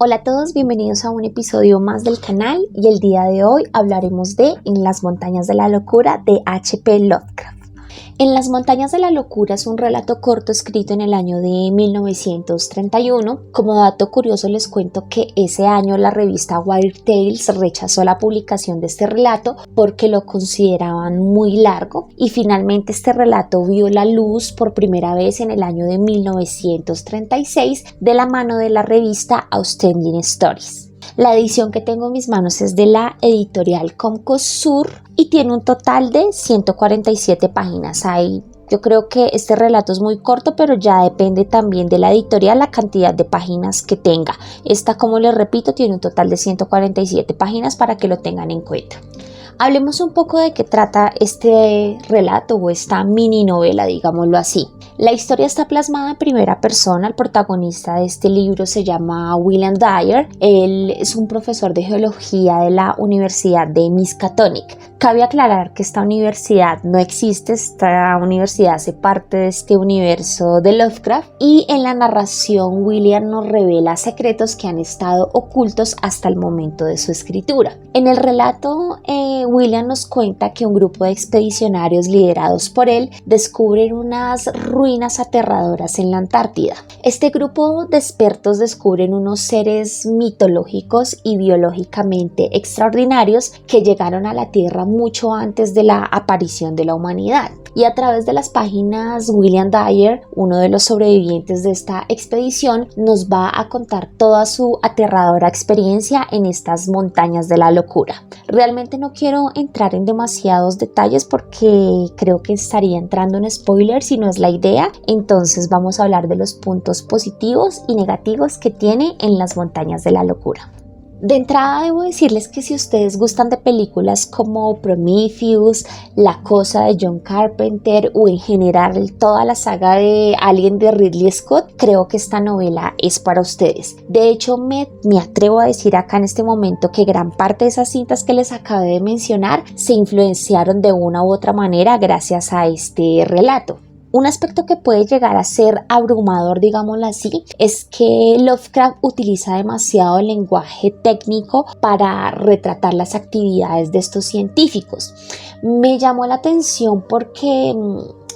Hola a todos, bienvenidos a un episodio más del canal y el día de hoy hablaremos de En las montañas de la locura de H.P. Lovecraft. En las montañas de la locura es un relato corto escrito en el año de 1931. Como dato curioso les cuento que ese año la revista Weird Tales rechazó la publicación de este relato porque lo consideraban muy largo y finalmente este relato vio la luz por primera vez en el año de 1936 de la mano de la revista Astounding Stories. La edición que tengo en mis manos es de la editorial Comcos Sur y tiene un total de 147 páginas. Yo creo que este relato es muy corto, pero ya depende también de la editorial la cantidad de páginas que tenga. Esta, como les repito, tiene un total de 147 páginas para que lo tengan en cuenta. Hablemos un poco de qué trata este relato o esta mini novela, digámoslo así. La historia está plasmada en primera persona. El protagonista de este libro se llama William Dyer. Él es un profesor de geología de la Universidad de Miskatonic. Cabe aclarar que esta universidad no existe, esta universidad hace parte de este universo de Lovecraft y en la narración William nos revela secretos que han estado ocultos hasta el momento de su escritura. En el relato William nos cuenta que un grupo de expedicionarios liderados por él descubren unas ruinas aterradoras en la Antártida. Este grupo de expertos descubren unos seres mitológicos y biológicamente extraordinarios que llegaron a la Tierra mucho antes de la aparición de la humanidad. Y a través de las páginas, William Dyer, uno de los sobrevivientes de esta expedición, nos va a contar toda su aterradora experiencia en estas montañas de la locura. Realmente no quiero entrar en demasiados detalles porque creo que estaría entrando en spoilers si no es la idea. Entonces vamos a hablar de los puntos positivos y negativos que tiene En las montañas de la locura. De entrada debo decirles que si ustedes gustan de películas como Prometheus, La Cosa de John Carpenter o en general toda la saga de Alien de Ridley Scott, creo que esta novela es para ustedes. De hecho, me atrevo a decir acá en este momento que gran parte de esas cintas que les acabé de mencionar se influenciaron de una u otra manera gracias a este relato. Un aspecto que puede llegar a ser abrumador, digámoslo así, es que Lovecraft utiliza demasiado el lenguaje técnico para retratar las actividades de estos científicos. Me llamó la atención porque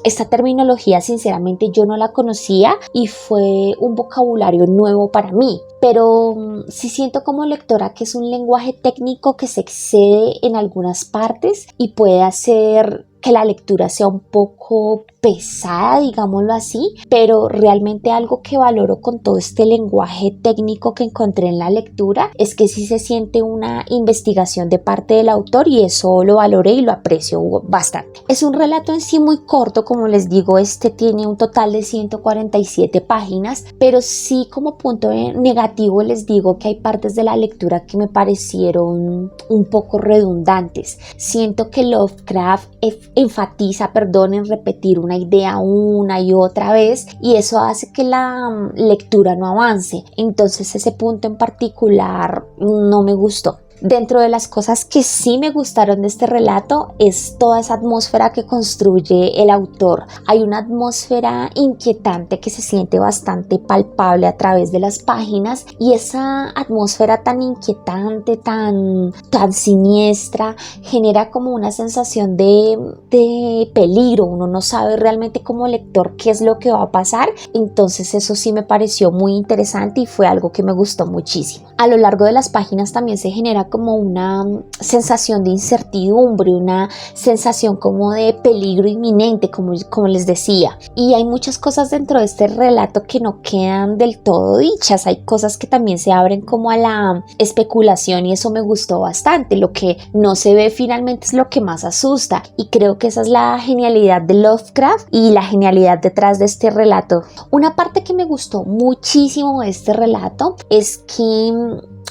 esta terminología sinceramente yo no la conocía y fue un vocabulario nuevo para mí. Pero sí siento como lectora que es un lenguaje técnico que se excede en algunas partes y puede hacer que la lectura sea un poco pesada, digámoslo así, pero realmente algo que valoro con todo este lenguaje técnico que encontré en la lectura es que sí se siente una investigación de parte del autor y eso lo valoré y lo aprecio bastante. Es un relato en sí muy corto, como les digo, este tiene un total de 147 páginas, pero sí como punto negativo les digo que hay partes de la lectura que me parecieron un poco redundantes. Siento que Lovecraft enfatiza, en repetir una idea una y otra vez y eso hace que la lectura no avance. Entonces ese punto en particular no me gustó. Dentro de las cosas que sí me gustaron de este relato es toda esa atmósfera que construye el autor. Hay una atmósfera inquietante que se siente bastante palpable a través de las páginas y esa atmósfera tan inquietante, tan siniestra, genera como una sensación de peligro. Uno no sabe realmente como lector qué es lo que va a pasar. Entonces eso sí me pareció muy interesante y fue algo que me gustó muchísimo. A lo largo de las páginas también se genera como una sensación de incertidumbre, una sensación como de peligro inminente, como les decía. Y hay muchas cosas dentro de este relato que no quedan del todo dichas. Hay cosas que también se abren como a la especulación y eso me gustó bastante. Lo que no se ve finalmente es lo que más asusta y creo que esa es la genialidad de Lovecraft y la genialidad detrás de este relato. Una parte que me gustó muchísimo de este relato es que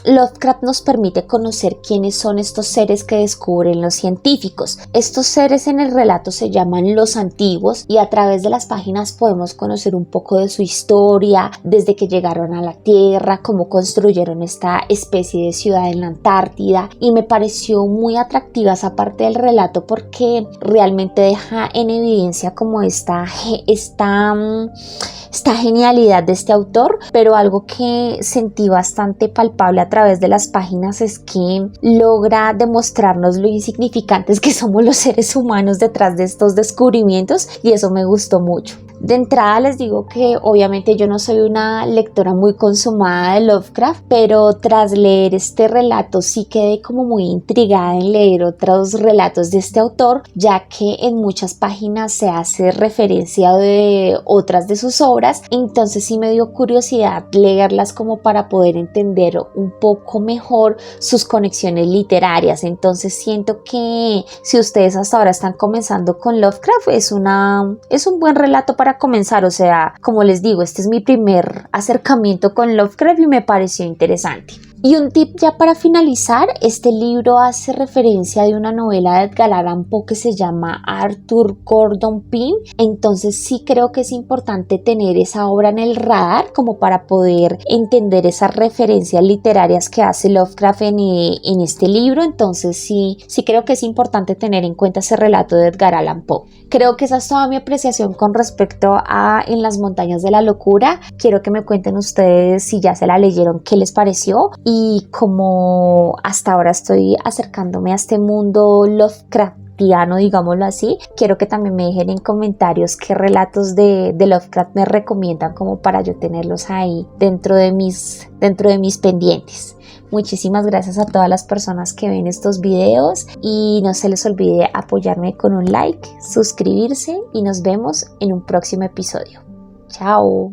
Lovecraft nos permite conocer quiénes son estos seres que descubren los científicos. Estos seres en el relato se llaman los antiguos y a través de las páginas podemos conocer un poco de su historia, desde que llegaron a la Tierra, cómo construyeron esta especie de ciudad en la Antártida, y me pareció muy atractiva esa parte del relato porque realmente deja en evidencia como esta genialidad de este autor, pero algo que sentí bastante palpable a través de las páginas es que logra demostrarnos lo insignificantes que somos los seres humanos detrás de estos descubrimientos, y eso me gustó mucho. De entrada les digo que obviamente yo no soy una lectora muy consumada de Lovecraft, pero tras leer este relato sí quedé como muy intrigada en leer otros relatos de este autor, ya que en muchas páginas se hace referencia de otras de sus obras, entonces sí me dio curiosidad leerlas como para poder entender un poco mejor sus conexiones literarias. Entonces siento que si ustedes hasta ahora están comenzando con Lovecraft, es un buen relato para comenzar. O sea, como les digo, este es mi primer acercamiento con Lovecraft y me pareció interesante. Y un tip ya para finalizar, este libro hace referencia de una novela de Edgar Allan Poe que se llama Arthur Gordon Pym, entonces sí creo que es importante tener esa obra en el radar como para poder entender esas referencias literarias que hace Lovecraft en este libro. Entonces sí creo que es importante tener en cuenta ese relato de Edgar Allan Poe. Creo que esa es toda mi apreciación con respecto a En las montañas de la locura. Quiero que me cuenten ustedes si ya se la leyeron, qué les pareció. Y como hasta ahora estoy acercándome a este mundo Lovecraftiano, digámoslo así, quiero que también me dejen en comentarios qué relatos de Lovecraft me recomiendan como para yo tenerlos ahí dentro de mis pendientes. Muchísimas gracias a todas las personas que ven estos videos y no se les olvide apoyarme con un like, suscribirse y nos vemos en un próximo episodio. Chao.